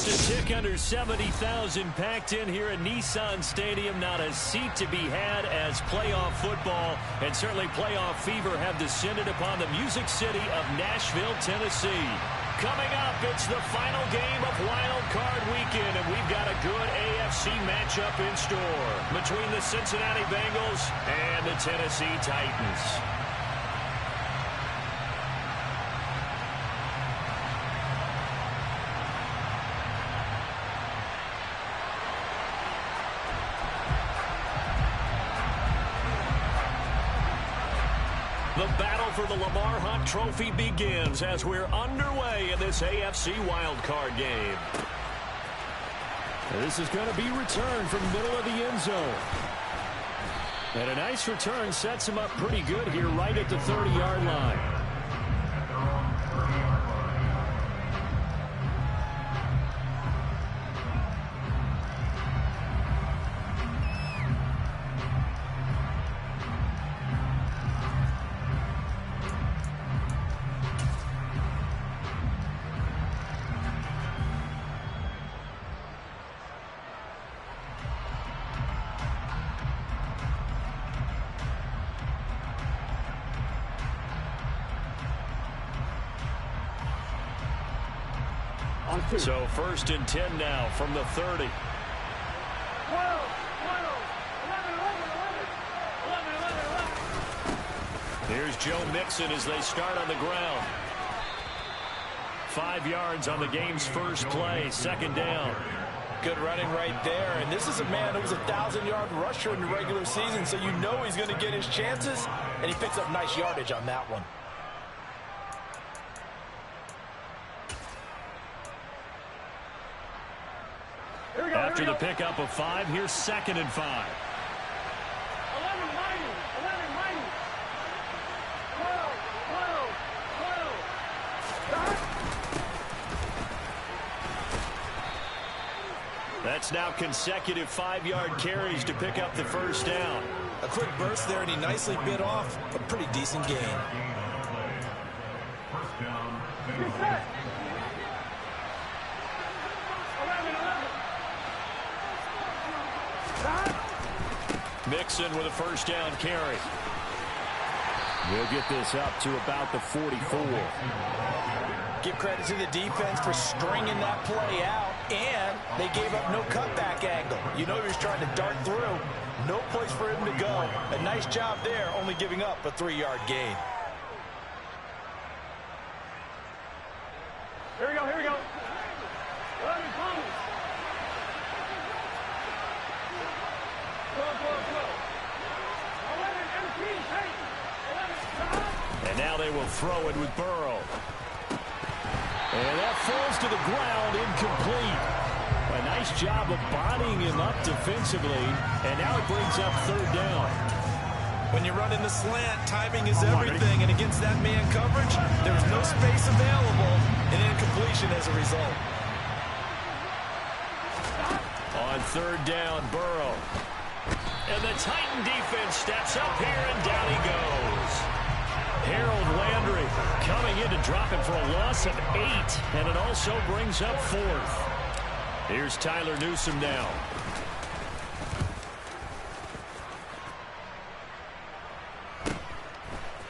Just a tick under 70,000 packed in here at Nissan Stadium. Not a seat to be had as playoff football and certainly playoff fever have descended upon the Music City of Nashville, Tennessee. Coming up, it's the final game of Wild Card Weekend, and we've got a good AFC matchup in store between the Cincinnati Bengals and the Tennessee Titans. The battle for the Lamar Hunt Trophy begins as we're underway in this AFC wildcard game. This is going to be returned from the middle of the end zone. And a nice return sets him up pretty good here right at the 30-yard line. So 1st and 10 now from the 30. Here's Joe Mixon as they start on the ground. 5 yards on the game's first play, 2nd down. Good running right there, and this is a man who was a 1,000-yard rusher in the regular season, so you know he's going to get his chances, and he picks up nice yardage on that one. After the pickup of 5, here's 2nd and 5. That's now consecutive 5-yard carries to pick up the 1st down. A quick burst there, and he nicely bit off a pretty decent gain. Mixon with a 1st down carry. We'll get this up to about the 44. Give credit to the defense for stringing that play out, and they gave up no cutback angle. You know he was trying to dart through. No place for him to go. A nice job there, only giving up a 3-yard gain. Here we go, here we go. And now they will throw it with Burrow. And that falls to the ground, incomplete. A nice job of bodying him up defensively, and now it brings up 3rd down. When you run in the slant, timing is everything, and against that man coverage, there's no space available, and incompletion as a result. On 3rd down, Burrow. And the Titan defense steps up here, and down he goes. Harold Landry coming in to drop him for a loss of 8, and it also brings up 4th. Here's Tyler Newsome now.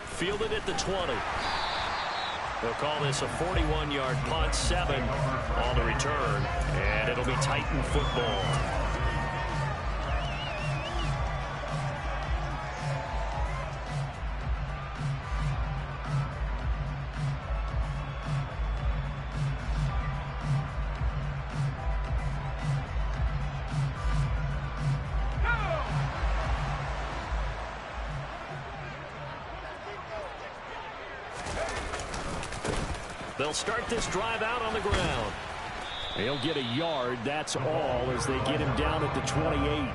Fielded at the 20. They'll call this a 41-yard punt, 7 on the return, and it'll be Titan football. They'll start this drive out on the ground. He'll get a yard, that's all, as they get him down at the 28.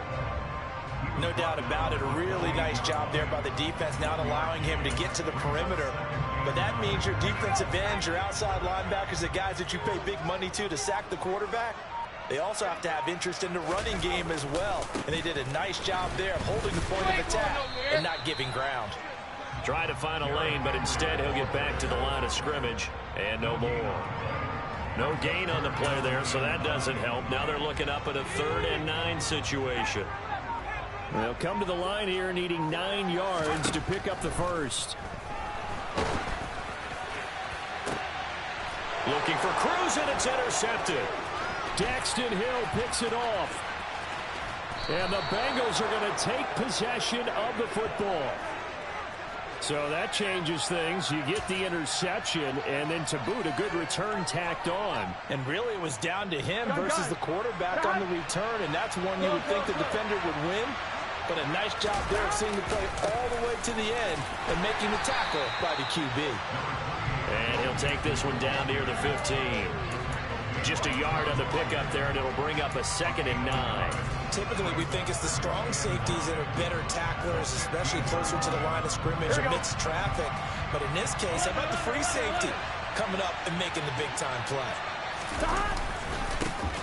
No doubt about it. A really nice job there by the defense, not allowing him to get to the perimeter. But that means your defensive ends, your outside linebackers, the guys that you pay big money to sack the quarterback, they also have to have interest in the running game as well. And they did a nice job there of holding the point of attack and not giving ground. Try to find a lane, but instead he'll get back to the line of scrimmage and no more. No gain on the play there, so that doesn't help. Now they're looking up at a 3rd and 9 situation. They'll come to the line here needing 9 yards to pick up the first. Looking for Cruz, and it's intercepted. Daxton Hill picks it off. And the Bengals are going to take possession of the football. So that changes things. You get the interception, and then to boot, a good return tacked on. And really, it was down to him versus the quarterback on the return, and that's one you would think the defender would win. But a nice job there of seeing the play all the way to the end and making the tackle by the QB. And he'll take this one down near the 15. Just a yard on the pickup there, and it'll bring up a 2nd and 9. Typically, we think it's the strong safeties that are better tacklers, especially closer to the line of scrimmage amidst traffic. But in this case, how about the free safety coming up and making the big-time play?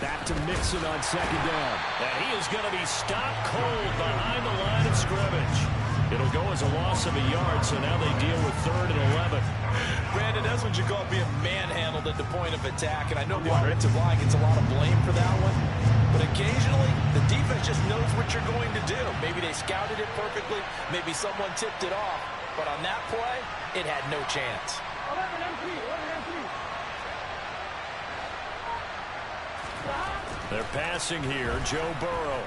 Back to Mixon on 2nd down. And he is going to be stopped cold behind the line of scrimmage. It'll go as a loss of a yard, so now they deal with 3rd and 11. Brandon, that's what you call being manhandled at the point of attack, and I know the offensive line gets a lot of blame for that one, but occasionally the defense just knows what you're going to do. Maybe they scouted it perfectly, maybe someone tipped it off, but on that play, it had no chance. They're passing here, Joe Burrow.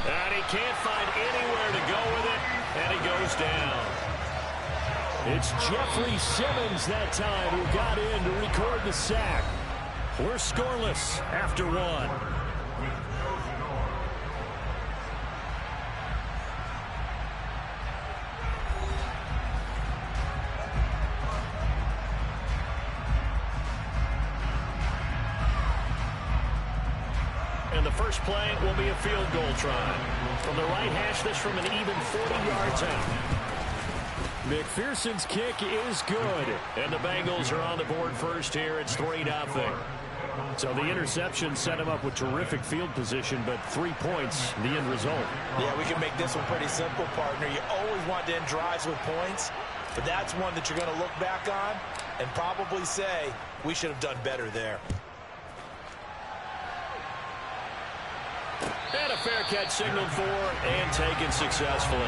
And he can't find anywhere to go with it, and he goes down. It's Jeffrey Simmons that time who got in to record the sack. We're scoreless after 1. And the first play will be a field goal try. From the right hash, this from an even 40 yards out. McPherson's kick is good. And the Bengals are on the board first here. It's 3-0. So the interception set him up with terrific field position, but 3 points, the end result. Yeah, we can make this one pretty simple, partner. You always want to end drives with points, but that's one that you're going to look back on and probably say, we should have done better there. And a fair catch signaled for and taken successfully.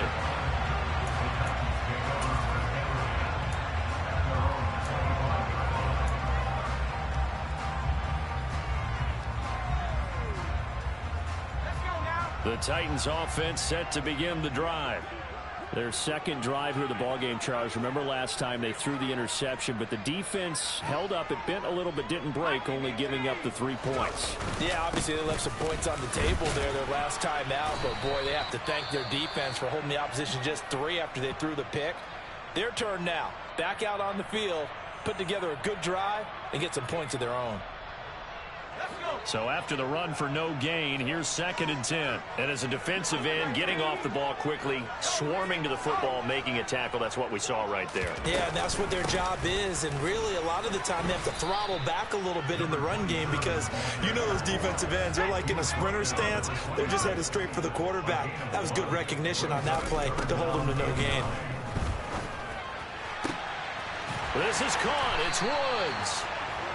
The Titans offense set to begin the drive. Their second drive here of the ballgame, Charles. Remember last time they threw the interception, but the defense held up. It bent a little but didn't break, only giving up the 3 points. Yeah, obviously they left some points on the table there their last time out, but boy, they have to thank their defense for holding the opposition just 3 after they threw the pick. Their turn now. Back out on the field, put together a good drive, and get some points of their own. So after the run for no gain, here's 2nd and 10. And as a defensive end, getting off the ball quickly, swarming to the football, making a tackle. That's what we saw right there. Yeah, and that's what their job is. And really, a lot of the time, they have to throttle back a little bit in the run game because you know those defensive ends, they're like in a sprinter stance. They're just headed straight for the quarterback. That was good recognition on that play to hold them to no gain. This is caught. It's Woods.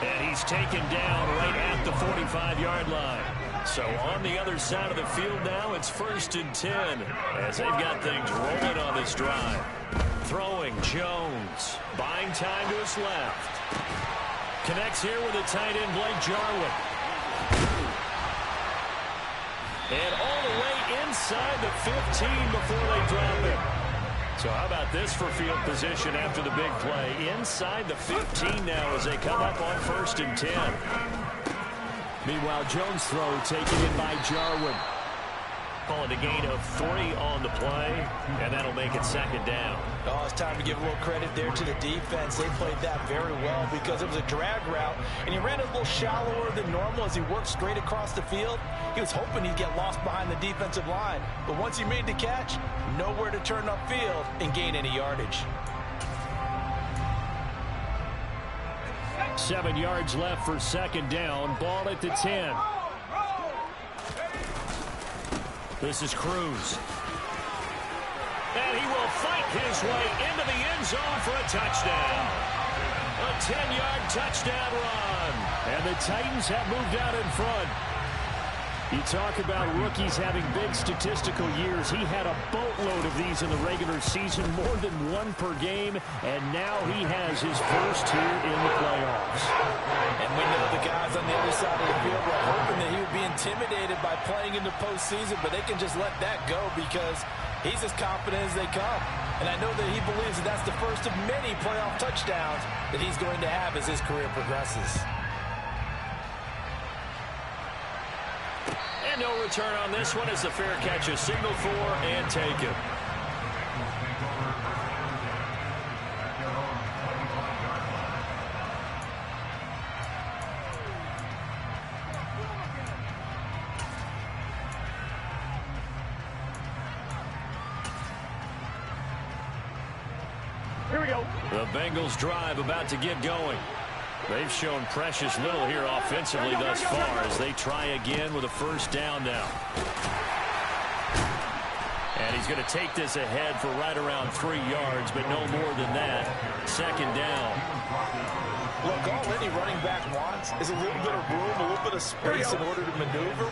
And he's taken down right at the 45-yard line. So on the other side of the field now, it's 1st and 10 as they've got things rolling on this drive. Throwing Jones, buying time to his left. Connects here with a tight end, Blake Jarwin. And all the way inside the 15 before they drop it. So how about this for field position after the big play? Inside the 15 now as they come up on 1st and 10. Meanwhile, Jones' throw taken in by Jarwin. Call it a gain of 3 on the play, and that'll make it 2nd down. Oh, it's time to give a little credit there to the defense. They played that very well because it was a drag route, and he ran it a little shallower than normal as he worked straight across the field. He was hoping he'd get lost behind the defensive line, but once he made the catch, nowhere to turn upfield and gain any yardage. 7 yards left for 2nd down. Ball at the 10. This is Cruz. And he will fight his way into the end zone for a touchdown. A 10-yard touchdown run. And the Titans have moved out in front. You talk about rookies having big statistical years. He had a boatload of these in the regular season, more than one per game, and now he has his first here in the playoffs. And we know the guys on the other side of the field were hoping that he would be intimidated by playing in the postseason, but they can just let that go because he's as confident as they come. And I know that he believes that that's the first of many playoff touchdowns that he's going to have as his career progresses. And no return on this one as the fair catch is signaled for and taken. Here we go. The Bengals drive about to get going. They've shown precious little here offensively thus far as they try again with a first down now. And he's going to take this ahead for right around 3 yards, but no more than that. Second down. Look, all any running back wants is a little bit of room, a little bit of space in order to maneuver.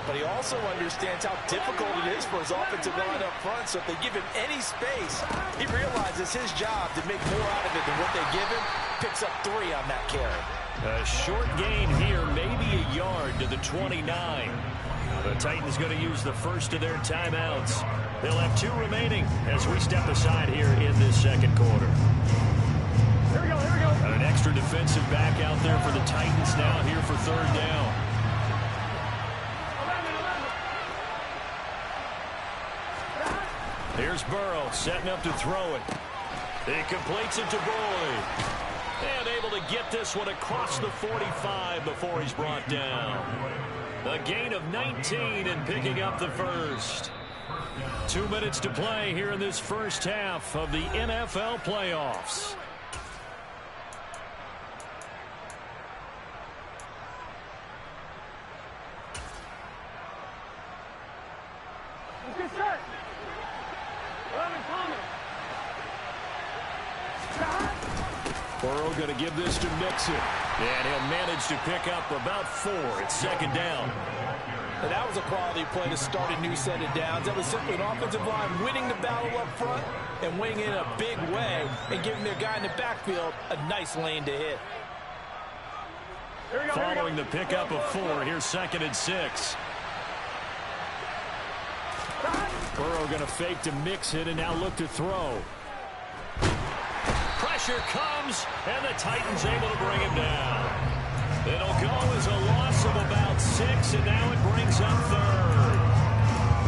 But he also understands how difficult it is for his offensive line up front. So if they give him any space, he realizes his job to make more out of it than what they give him. Picks up 3 on that carry. A short gain here, maybe a yard to the 29. The Titans going to use the first of their timeouts. They'll have 2 remaining as we step aside here in this second quarter. Here we go, here we go. An extra defensive back out there for the Titans now here for third down. Here's Burrow setting up to throw it. He completes it to Boyd. And able to get this one across the 45 before he's brought down. A gain of 19 and picking up the first. 2 minutes to play here in this first half of the NFL playoffs. Get set. 11 coming. Burrow going to give this to Mixon. And he'll manage to pick up about 4. It's second down. And that was a quality play to start a new set of downs. That was simply an offensive line winning the battle up front and winning in a big way and giving their guy in the backfield a nice lane to hit. Following the pickup of 4, here's second and 6. Burrow going to fake to Mixon and now look to throw. Pressure comes, and the Titans able to bring him down. It'll go as a loss of about 6, and now it brings up third.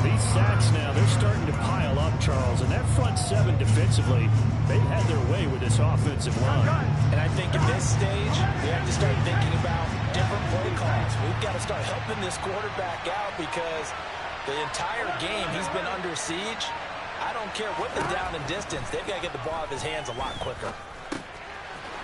These sacks now, they're starting to pile up, Charles, and that front 7 defensively, they've had their way with this offensive line. And I think at this stage, we have to start thinking about different play calls. We've got to start helping this quarterback out because the entire game he's been under siege. I don't care what the down and distance. They've got to get the ball out of his hands a lot quicker.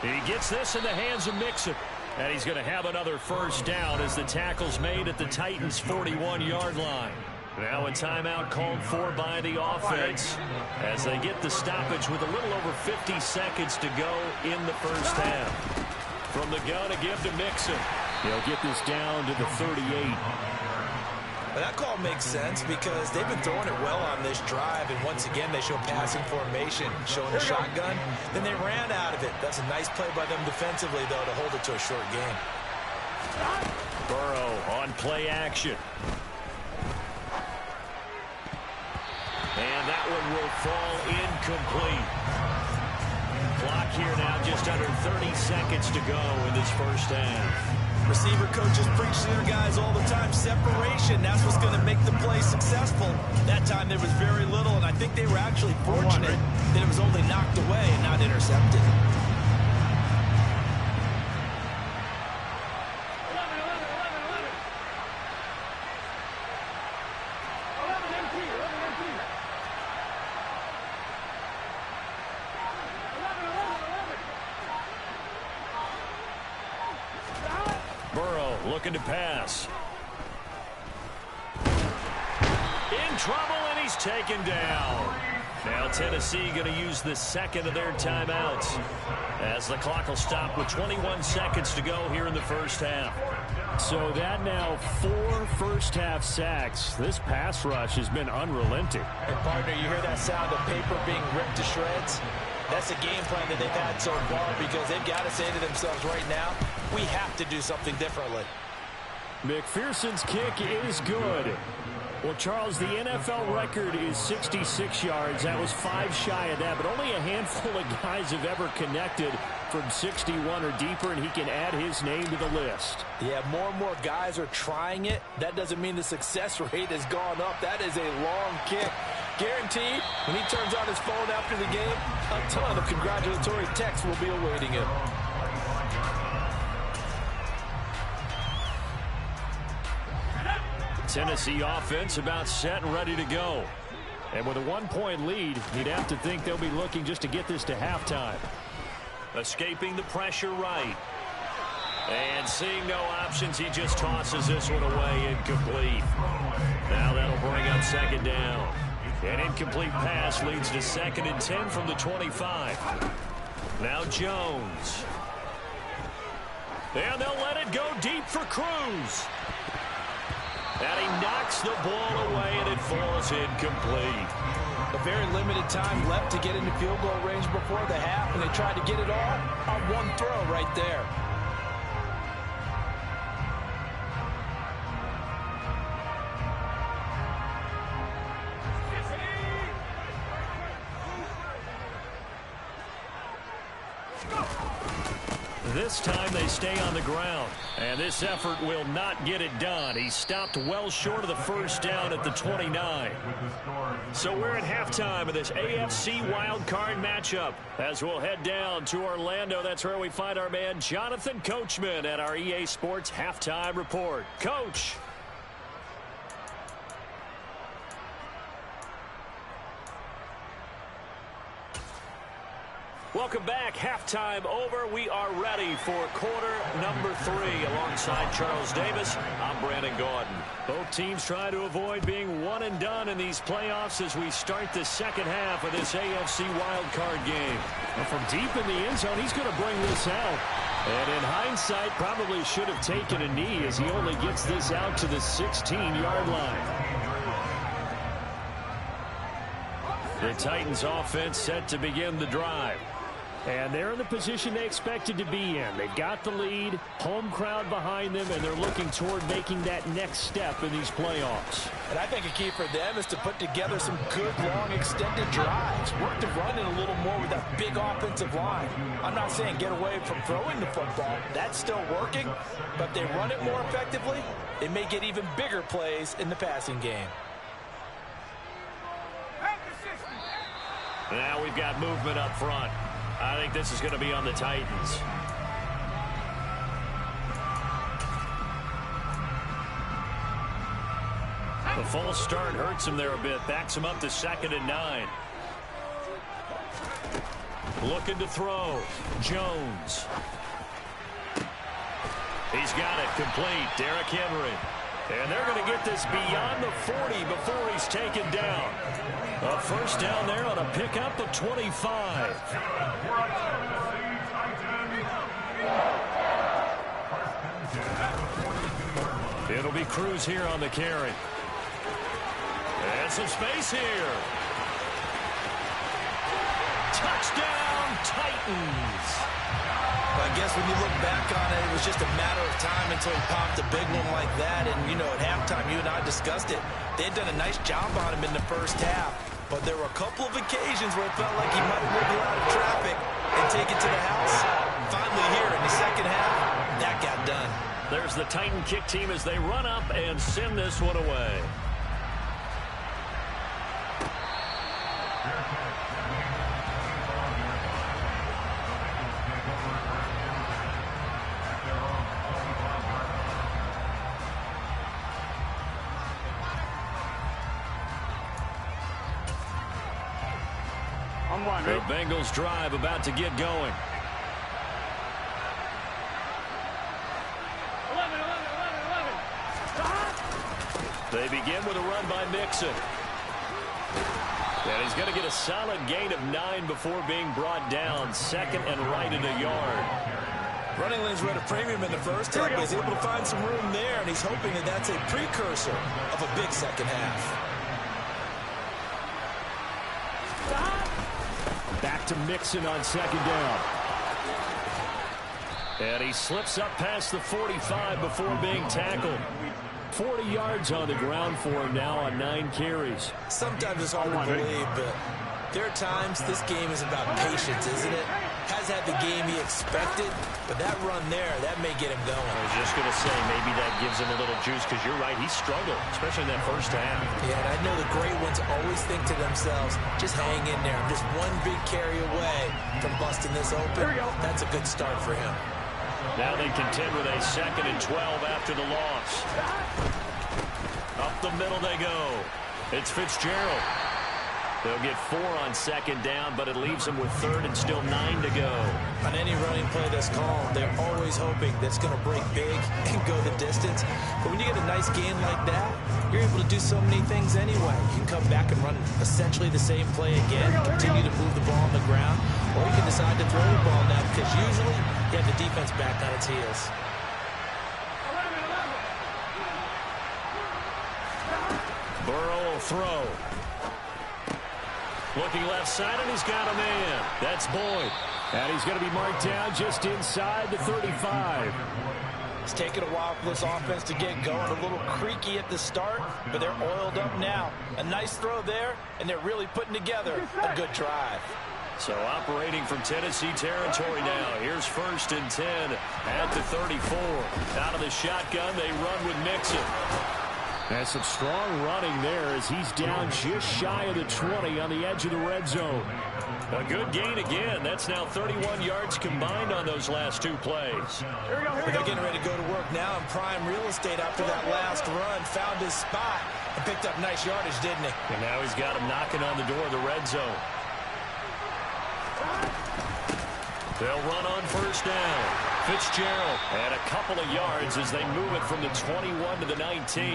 He gets this in the hands of Mixon. And he's going to have another first down as the tackle's made at the Titans' 41-yard line. Now a timeout called for by the offense as they get the stoppage with a little over 50 seconds to go in the first half. From the gun, a give to Mixon. He'll get this down to the 38. But that call makes sense because they've been throwing it well on this drive, and once again they show passing formation, showing the shotgun. Then they ran out of it. That's a nice play by them defensively, though, to hold it to a short game. Burrow on play action. And that one will fall incomplete. Clock here now just under 30 seconds to go in this first half. Receiver coaches preach to their guys all the time. Separation, that's what's going to make the play successful. That time there was very little, and I think they were actually fortunate that it was only knocked away and not intercepted. Looking to pass. In trouble, and he's taken down. Now Tennessee going to use the second of their timeouts as the clock will stop with 21 seconds to go here in the first half. So that now 4 first-half sacks. This pass rush has been unrelenting. And partner, you hear that sound of paper being ripped to shreds? That's the game plan that they've had so far because they've got to say to themselves right now, we have to do something differently. McPherson's kick is good. Well, Charles, the NFL record is 66 yards. That was 5 shy of that, but only a handful of guys have ever connected from 61 or deeper, and he can add his name to the list. Yeah, more and more guys are trying it. That doesn't mean the success rate has gone up. That is a long kick. Guaranteed, when he turns on his phone after the game, a ton of congratulatory texts will be awaiting him. Tennessee offense about set and ready to go. And with a 1-point lead, you'd have to think they'll be looking just to get this to halftime. Escaping the pressure right. And seeing no options, he just tosses this one away, incomplete. Now that'll bring up second down. An incomplete pass leads to 2nd and 10 from the 25. Now Jones. And they'll let it go deep for Cruz. And he knocks the ball away, and it falls incomplete. A very limited time left to get into field goal range before the half, and they tried to get it all on one throw right there. This time they stay on the ground, and this effort will not get it done. He stopped well short of the first down at the 29. So we're at halftime of this AFC wildcard matchup. As we'll head down to Orlando, that's where we find our man Jonathan Coachman at our EA Sports Halftime Report. Coach. Welcome back. Halftime over. We are ready for quarter number 3. Alongside Charles Davis, I'm Brandon Gaudin. Both teams try to avoid being one and done in these playoffs as we start the second half of this AFC wildcard game. And from deep in the end zone, he's going to bring this out. And in hindsight, probably should have taken a knee as he only gets this out to the 16-yard line. The Titans offense set to begin the drive. And they're in the position they expected to be in. They've got the lead, home crowd behind them, and they're looking toward making that next step in these playoffs. And I think a key for them is to put together some good, long, extended drives. Work to run it a little more with that big offensive line. I'm not saying get away from throwing the football. That's still working. But if they run it more effectively, they may get even bigger plays in the passing game. Now we've got movement up front. I think this is going to be on the Titans. The false start hurts him there a bit. Backs him up to 2nd and 9. Looking to throw. Jones. He's got it complete. Derrick Henry. And they're going to get this beyond the 40 before he's taken down. A first down there on a pickup of 25. It'll be Cruz here on the carry. And some space here. Touchdown, Titans. I guess when you look back on it, it was just a matter of time until he popped a big one like that. And, you know, at halftime, you and I discussed it. They had done a nice job on him in the first half. But there were a couple of occasions where it felt like he might have wiggled out of traffic and take it to the house. Finally here in the second half, that got done. There's the Titan kick team as they run up and send this one away. The Bengals drive about to get going. 11. They begin with a run by Mixon. And he's going to get a solid gain of 9 before being brought down. Second and right at a yard. Running lanes were at a premium in the first half, but he's able to find some room there, and he's hoping that that's a precursor of a big second half. Back to Mixon on second down. And he slips up past the 45 before being tackled. 40 yards on the ground for him now on 9 carries. Sometimes it's hard to believe, but there are times this game is about patience, isn't it? Has had the game he expected, but that run there, that may get him going. I was just going to say, maybe that gives him a little juice, because you're right, he struggled, especially in that first half. Yeah, and I know the great ones always think to themselves, just hang in there. I'm just one big carry away from busting this open. That's a good start for him. Now they contend with a 2nd and 12 after the loss. Up the middle they go. It's Fitzgerald. They'll get 4 on second down, but it leaves them with 3rd and still 9 to go. On any running play that's called, they're always hoping that's going to break big and go the distance. But when you get a nice gain like that, you're able to do so many things anyway. You can come back and run essentially the same play again, continue to move the ball on the ground, or you can decide to throw the ball now, because usually you have the defense back on its heels. Burrow will throw. Looking left side, and he's got a man. That's Boyd. And he's going to be marked down just inside the 35. It's taken a while for this offense to get going. A little creaky at the start, but they're oiled up now. A nice throw there, and they're really putting together a good drive. So operating from Tennessee territory now. Here's 1st and 10 at the 34. Out of the shotgun, they run with Mixon. And some strong running there as he's down just shy of the 20 on the edge of the red zone. A good gain again. That's now 31 yards combined on those last 2 plays. They're getting ready to go to work now in prime real estate after that last run. Found his spot and picked up nice yardage, didn't he? And now he's got him knocking on the door of the red zone. They'll run on 1st down. Fitzgerald and a couple of yards as they move it from the 21 to the 19.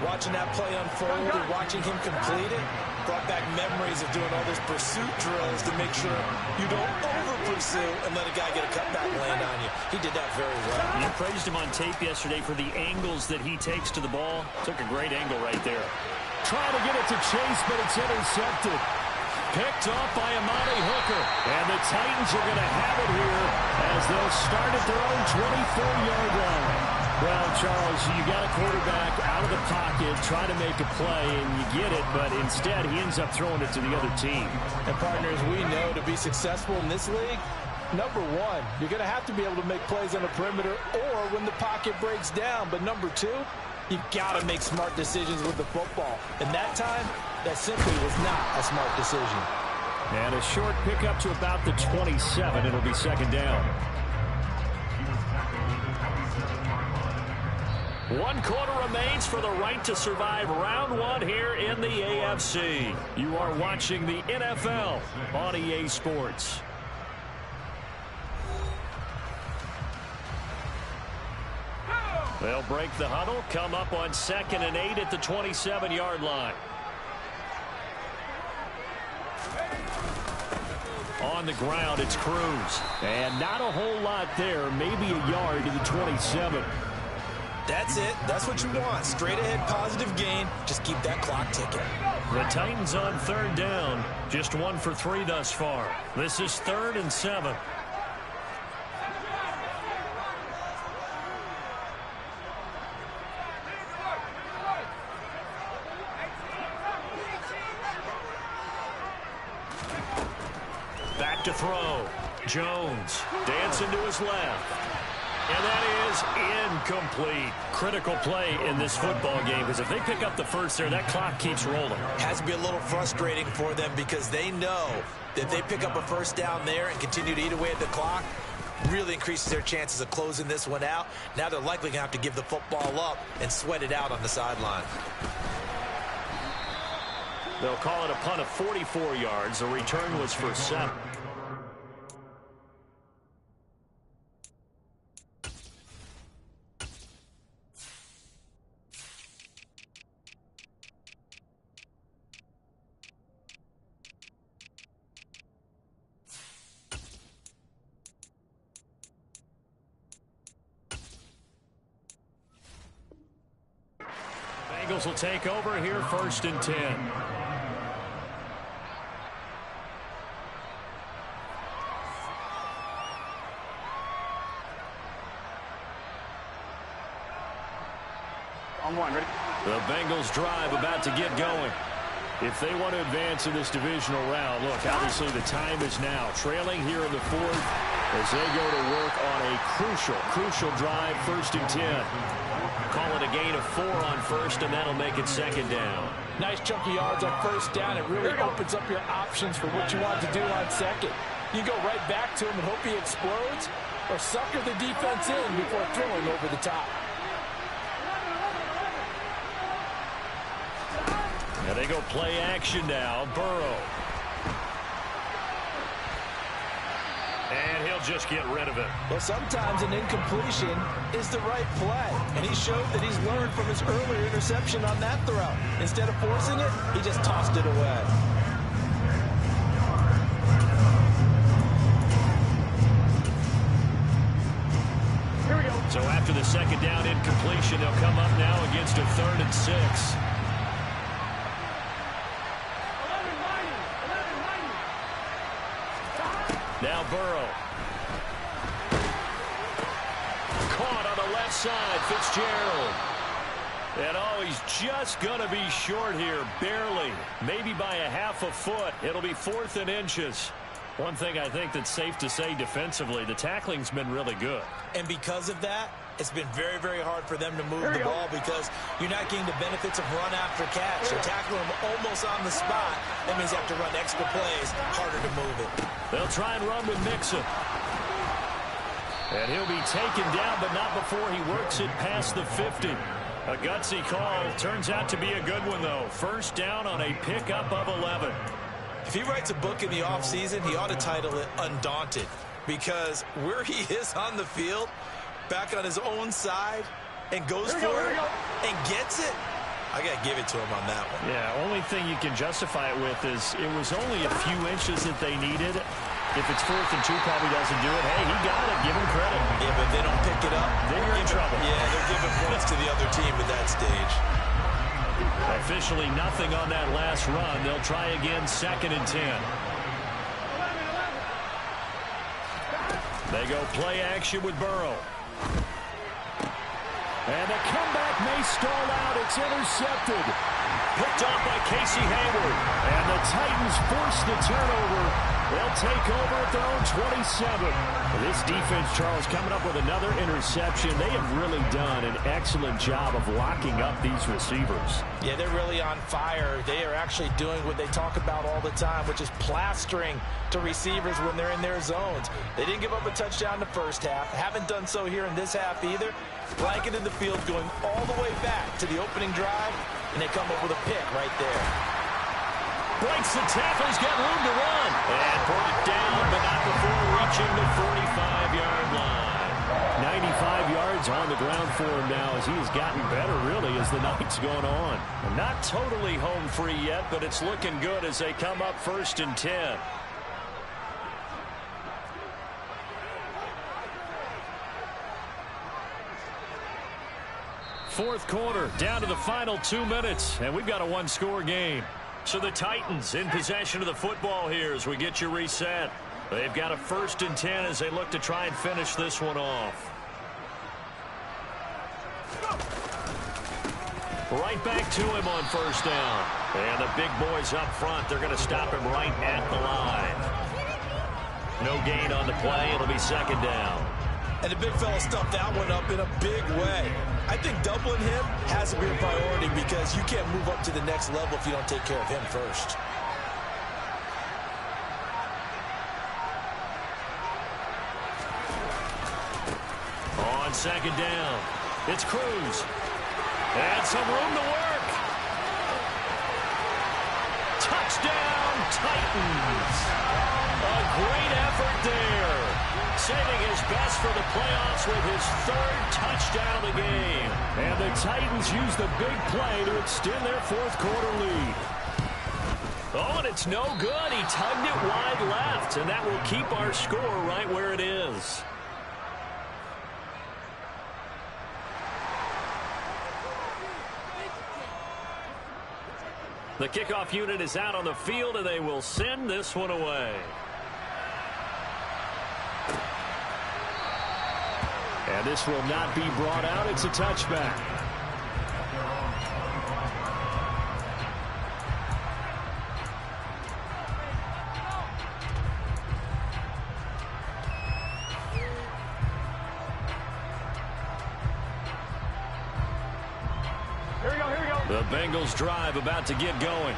Watching that play unfold and watching him complete it brought back memories of doing all those pursuit drills to make sure you don't over-pursue and let a guy get a cutback land on you. He did that very well. You praised him on tape yesterday for the angles that he takes to the ball. Took a great angle right there. Trying to get it to Chase, but it's intercepted. Picked off by Amani Hooker. And the Titans are going to have it here as they'll start at their own 24-yard line. Well, Charles, you got a quarterback out of the pocket, try to make a play, and you get it, but instead he ends up throwing it to the other team. And partners, we know to be successful in this league, number one, you're going to have to be able to make plays on the perimeter or when the pocket breaks down. But number two, you've got to make smart decisions with the football. And that time, that simply was not a smart decision. And a short pickup to about the 27. It'll be 2nd down. 1 quarter remains for the right to survive round 1 here in the AFC. You are watching the NFL on EA Sports. They'll break the huddle, come up on 2nd and 8 at the 27-yard line. On the ground, it's Cruz. And not a whole lot there, maybe a yard to the 27. That's it. That's what you want. Straight ahead positive gain. Just keep that clock ticking. The Titans on 3rd down. Just 1 for 3 thus far. This is 3rd and 7. Back to throw. Jones dancing to his left. And that is incomplete. Critical play in this football game, because if they pick up the first there, that clock keeps rolling. Has to be a little frustrating for them because they know that if they pick up a first down there and continue to eat away at the clock, really increases their chances of closing this one out. Now they're likely going to have to give the football up and sweat it out on the sideline. They'll call it a punt of 44 yards. The return was for 7. Bengals will take over here, 1st and 10. On one, ready? The Bengals drive about to get going. If they want to advance in this divisional round, look, obviously the time is now. Trailing here in the 4th as they go to work on a crucial drive, 1st and 10. Call it a gain of 4 on 1st, and that'll make it 2nd down. Nice chunky yards on 1st down. It really opens up your options for what you want to do on 2nd. You go right back to him and hope he explodes, or sucker the defense in before throwing over the top. And they go play action now. Burrow. And he'll just get rid of it. Well, sometimes an incompletion is the right play. And he showed that he's learned from his earlier interception on that throw. Instead of forcing it, he just tossed it away. Here we go. So after the 2nd down incompletion, they'll come up now against a 3rd and 6. Now Burrow. Caught on the left side, Fitzgerald. And oh, he's just going to be short here, barely. Maybe by a half a foot. It'll be 4th and inches. One thing I think that's safe to say defensively, the tackling's been really good. And because of that, it's been very, very hard for them to move the ball because you're not getting the benefits of run after catch. You're tackling them almost on the spot. That means you have to run extra plays, harder to move it. They'll try and run with Mixon. And he'll be taken down, but not before he works it past the 50. A gutsy call. Turns out to be a good one, though. 1st down on a pickup of 11. If he writes a book in the offseason, he ought to title it Undaunted. Because where he is on the field, back on his own side, and goes for it, and gets it, I got to give it to him on that one. Yeah, only thing you can justify it with is it was only a few inches that they needed. If it's 4th and 2, probably doesn't do it. Hey, he got it. Give him credit. Yeah, but if they don't pick it up, then you're in trouble. Yeah, they're giving points to the other team at that stage. Officially nothing on that last run. They'll try again, 2nd and 10. They go play action with Burrow. And the comeback may stall out. It's intercepted. Picked off by Casey Hayward. And the Titans force the turnover. They'll take over at their own 27. This defense, Charles, coming up with another interception. They have really done an excellent job of locking up these receivers. Yeah, they're really on fire. They are actually doing what they talk about all the time, which is plastering to receivers when they're in their zones. They didn't give up a touchdown in the 1st half. Haven't done so here in this half either. Blanketed the field going all the way back to the opening drive, and they come up with a pick right there. Breaks the tackle. He's got room to run. And brought down, but not before reaching the 45-yard line. 95 yards on the ground for him now as he has gotten better, really, as the night's gone on. Not totally home free yet, but it's looking good as they come up 1st and 10. Fourth quarter, down to the final 2 minutes, and we've got a one-score game. So the Titans in possession of the football here as we get you reset. They've got a 1st and 10 as they look to try and finish this one off. Right back to him on 1st down. And the big boys up front, they're going to stop him right at the line. No gain on the play. It'll be 2nd down. And the big fella stuffed that one up in a big way. I think doubling him has to be a priority because you can't move up to the next level if you don't take care of him first. On 2nd down, it's Cruz. And some room to work. Touchdown, Titans. A great effort there. Saving his best for the playoffs with his 3rd touchdown of the game. And the Titans use the big play to extend their 4th quarter lead. Oh, and it's no good. He tugged it wide left, and that will keep our score right where it is. The kickoff unit is out on the field, and they will send this one away. And this will not be brought out. It's a touchback. The Bengals drive about to get going.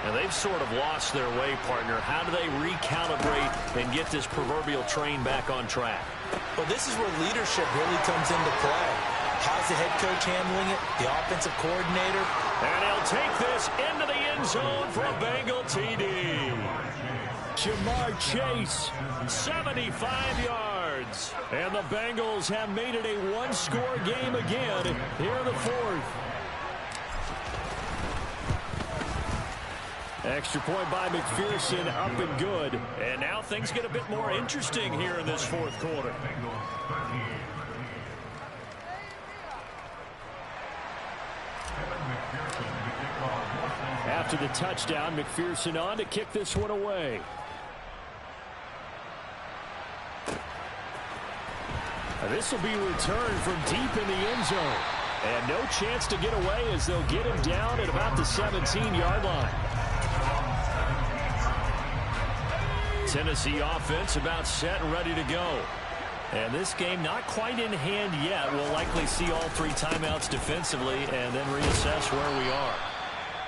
And they've sort of lost their way, partner. How do they recalibrate and get this proverbial train back on track? Well, this is where leadership really comes into play. How's the head coach handling it? The offensive coordinator? And he'll take this into the end zone for a Bengal TD. Jamar Chase, 75 yards. And the Bengals have made it a one-score game again here in the fourth. Extra point by McPherson, up and good. And now things get a bit more interesting here in this fourth quarter. After the touchdown, McPherson on to kick this one away. This will be returned from deep in the end zone. And no chance to get away as they'll get him down at about the 17-yard line. Tennessee offense about set and ready to go. And this game not quite in hand yet. We'll likely see all three timeouts defensively and then reassess where we are.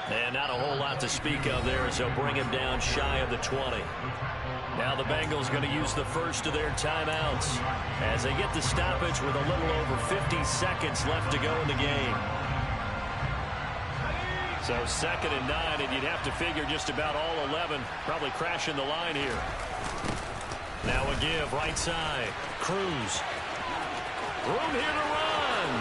And not a whole lot to speak of there as they'll bring him down shy of the 20. Now the Bengals going to use the first of their timeouts as they get the stoppage with a little over 50 seconds left to go in the game. So 2nd and 9, and you'd have to figure just about all 11 probably crashing the line here. Now a give right side. Cruz. Room here to run.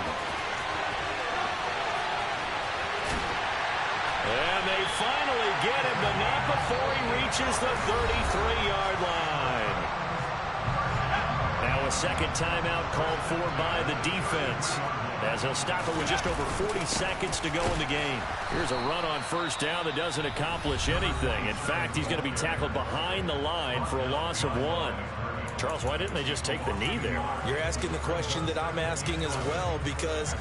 And they finally get him, but not before he reaches the 33-yard line. Now a second timeout called for by the defense, as he'll stop it with just over 40 seconds to go in the game. Here's a run on first down that doesn't accomplish anything. In fact, he's going to be tackled behind the line for a loss of 1. Charles, why didn't they just take the knee there? You're asking the question that I'm asking as well, because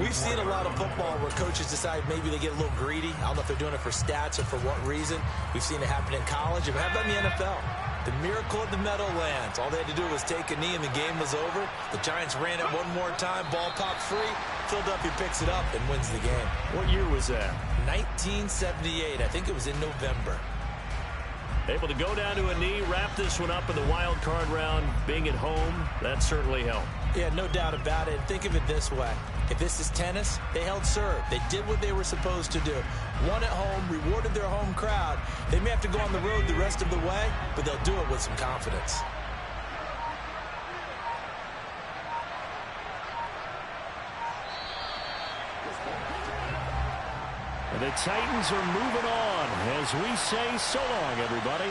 we've seen a lot of football where coaches decide maybe they get a little greedy. I don't know if they're doing it for stats or for what reason. We've seen it happen in college. How about in the NFL? The miracle of the Meadowlands. All they had to do was take a knee and the game was over. The Giants ran it one more time. Ball popped free. Philadelphia picks it up and wins the game. What year was that? 1978. I think it was in November. Able to go down to a knee, wrap this one up in the wild card round. Being at home, that certainly helped. Yeah, no doubt about it. Think of it this way. If this is tennis, they held serve. They did what they were supposed to do. Won at home, rewarded their home crowd. They may have to go on the road the rest of the way, but they'll do it with some confidence. The Titans are moving on as we say so long, everybody.